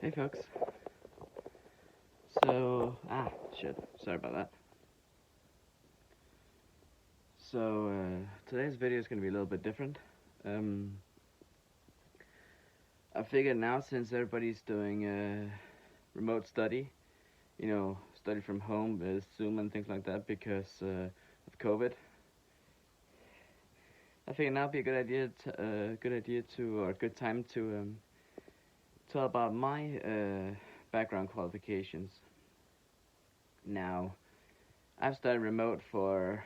Hey folks. Shit. Sorry about that. Today's video is going to be a little bit different. Um, I figured now since everybody's doing remote study, study from home with Zoom and things like that because of COVID, I figured now would be a good idea to, or a good time to tell about my background qualifications. Now, I've studied remote for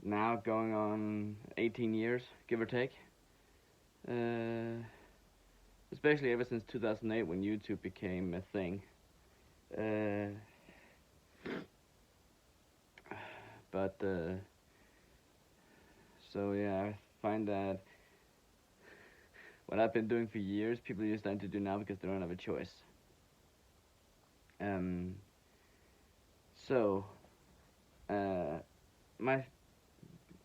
now going on 18 years, give or take. Uh, Especially ever since 2008 when YouTube became a thing. Uh, but so yeah, I find that what I've been doing for years, people are just starting to do now because they don't have a choice. Um, so uh, my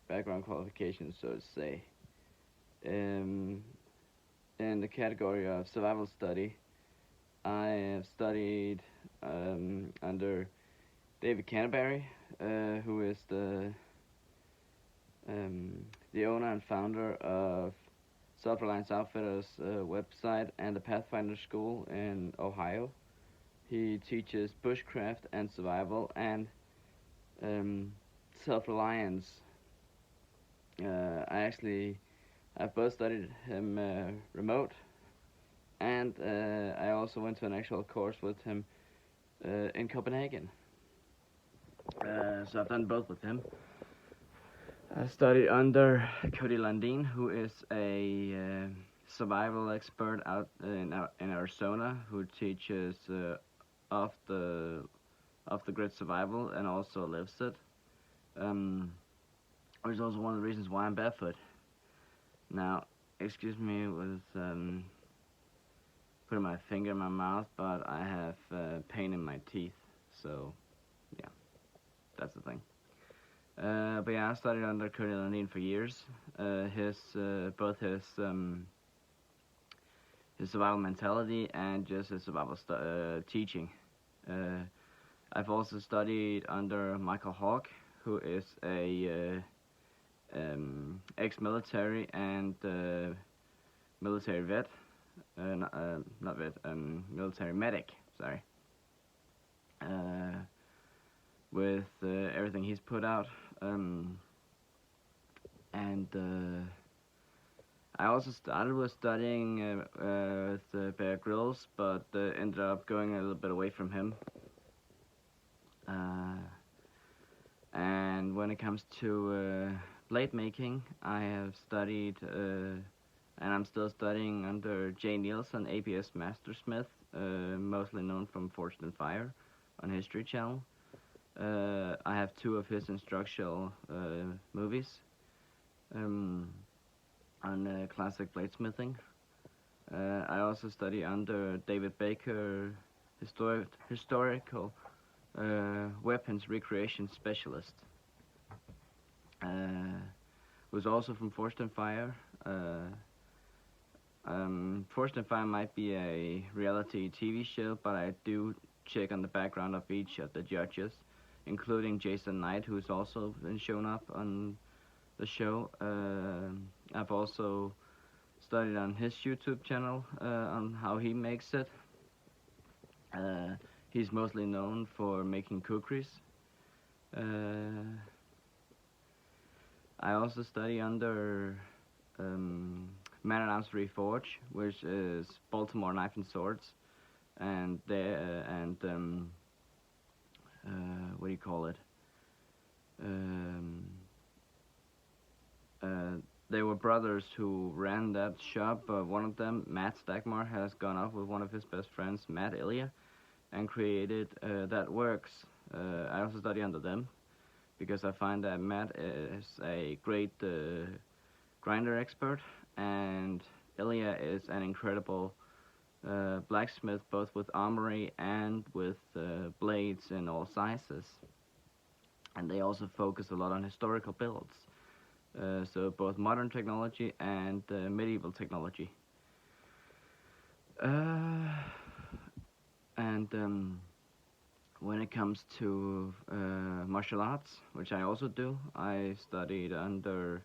background qualifications, so to say, um, in the category of survival study, I have studied under David Canterbury, who is the owner and founder of Self-Reliance Outfitters website and the Pathfinder School in Ohio. He teaches bushcraft and survival and um, self-reliance. I've both studied him remote, and I also went to an actual course with him in Copenhagen. So I've done both with him. I studied under Cody Landin, who is a survival expert out in Arizona, who teaches off the off the grid survival and also lives it. Which is also one of the reasons why I'm barefoot. Now, excuse me with putting my finger in my mouth, but I have pain in my teeth, so yeah, that's the thing. But yeah, I studied under Cody Landin for years. Both his survival mentality and just his survival teaching. Uh, I've also studied under Michael Hawk, who is a ex-military and military vet, not vet, military medic. Sorry. With everything he's put out, and I also started with studying with Bear Grylls, but ended up going a little bit away from him. And when it comes to blade making, I have studied, and I'm still studying under Jay Nielsen, ABS Mastersmith, mostly known from Forged in Fire on History Channel. I have two of his instructional movies on classic bladesmithing. I also study under David Baker, historical weapons recreation specialist, who's also from Forged in Fire. Forged in Fire might be a reality TV show, but I do check on the background of each of the judges, including Jason Knight, who's also been shown up on the show. I've also studied on his YouTube channel on how he makes it. He's mostly known for making cookies. I also study under Man at Arms Reforge, which is Baltimore Knife and Swords, and what do you call it? They were brothers who ran that shop, but one of them, Matt Stagmar, has gone off with one of his best friends, Matt Ilya, and created That Works. I also study under them because I find that Matt is a great grinder expert, and Ilya is an incredible blacksmith, both with armory and with blades in all sizes. And they also focus a lot on historical builds. So both modern technology and medieval technology. Uh, and when it comes to martial arts, which I also do, I studied under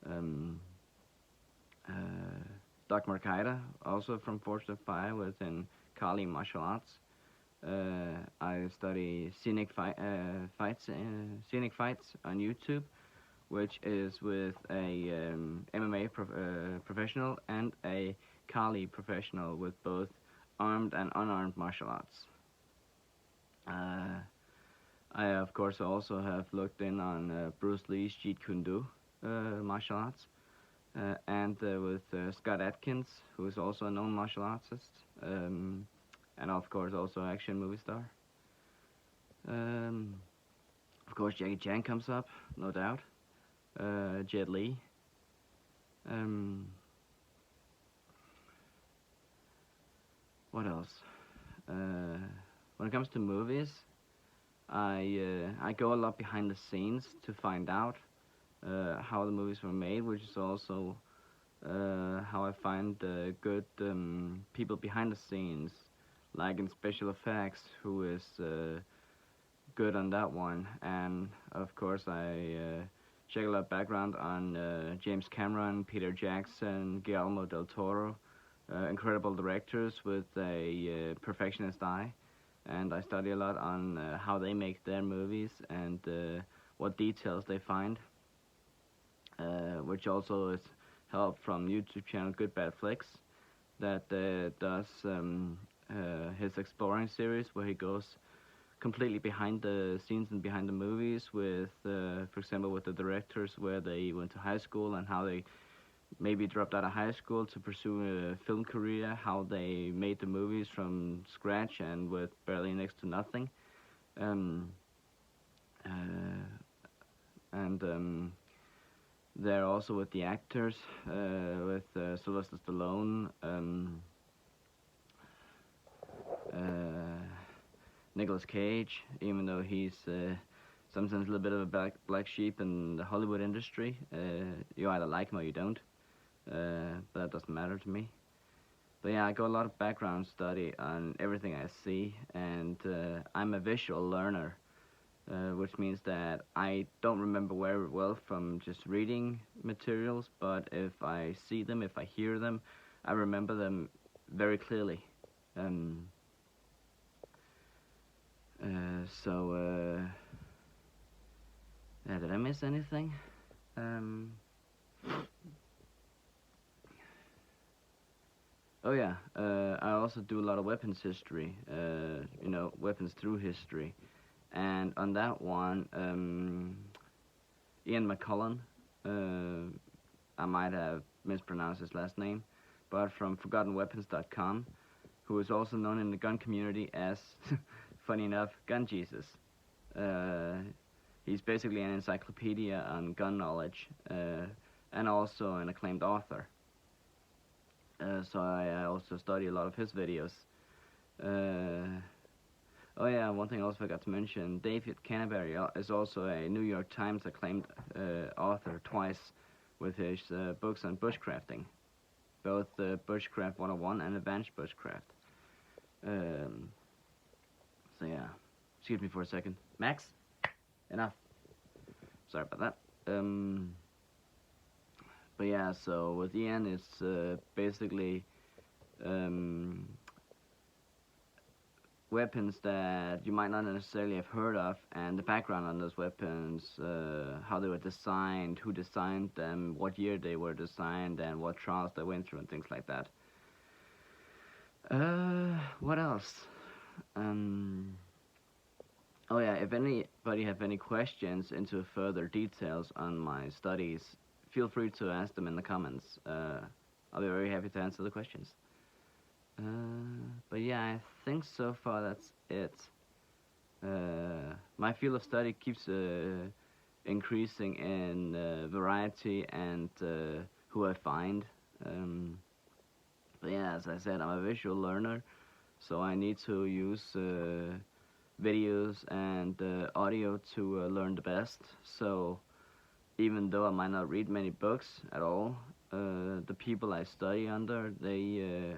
um, uh, Doc Markaida, also from Fortune 5 within Kali martial arts. I study scenic fights on YouTube, which is with a MMA professional and a Kali professional with both armed and unarmed martial arts. I of course also have looked in on Bruce Lee's Jeet Kune Do martial arts, and with Scott Atkins, who is also a known martial artist, and of course also action movie star. Um, of course Jackie Chan comes up, no doubt. Jet Li. Um, what else? When it comes to movies, I go a lot behind the scenes to find out how the movies were made, which is also how I find good people behind the scenes, like in special effects, who is good on that one. And of course, I check a lot of background on James Cameron, Peter Jackson, Guillermo del Toro, incredible directors with a perfectionist eye. And I study a lot on how they make their movies and what details they find, which also is help from YouTube channel Good Bad Flicks that does his exploring series where he goes completely behind the scenes and behind the movies with, for example, with the directors where they went to high school and how they maybe dropped out of high school to pursue a film career, how they made the movies from scratch and with barely next to nothing. Um, uh, and they're also with the actors, with Sylvester Stallone, Nicolas Cage, even though he's sometimes a little bit of a black sheep in the Hollywood industry. You either like him or you don't. But that doesn't matter to me. But yeah, I got a lot of background study on everything I see, and I'm a visual learner, which means that I don't remember very well from just reading materials, but if I see them, if I hear them, I remember them very clearly. Um, so, did I miss anything? Um, Oh yeah, I also do a lot of weapons history, weapons through history. And on that one, Ian McCullen, I might have mispronounced his last name, but from ForgottenWeapons.com, who is also known in the gun community as, funny enough, Gun Jesus. He's basically an encyclopedia on gun knowledge, and also an acclaimed author. So I also study a lot of his videos. Oh yeah, one thing I also forgot to mention, David Canterbury is also a New York Times acclaimed author twice with his books on bushcrafting, both Bushcraft 101 and Advanced Bushcraft. So yeah, excuse me for a second. Max? Enough. Sorry about that. But yeah, so with Ian, it's basically weapons that you might not necessarily have heard of, and the background on those weapons, how they were designed, who designed them, what year they were designed, and what trials they went through, and things like that. What else? Oh yeah, if anybody have any questions into further details on my studies, feel free to ask them in the comments. I'll be very happy to answer the questions. But yeah, I think so far that's it. My field of study keeps increasing in variety and who I find. But yeah, as I said, I'm a visual learner, so I need to use videos and audio to learn the best. So even though I might not read many books at all, the people I study under, they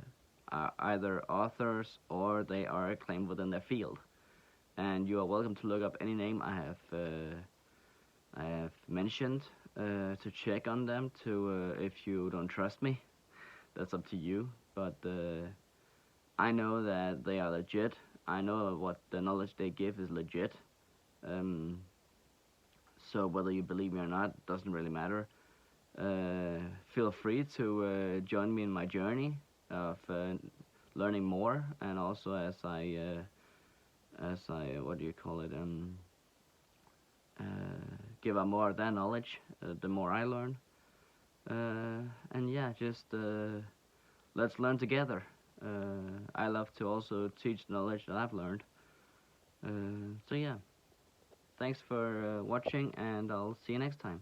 are either authors or they are acclaimed within their field. And you are welcome to look up any name I have mentioned to check on them. To if you don't trust me, that's up to you. But I know that they are legit. I know what the knowledge they give is legit. Um, so whether you believe me or not doesn't really matter. Feel free to join me in my journey of learning more, and also as I what do you call it uh, give out more of that knowledge. The more I learn, and yeah, just let's learn together. I love to also teach knowledge that I've learned. So yeah, thanks for watching, and I'll see you next time.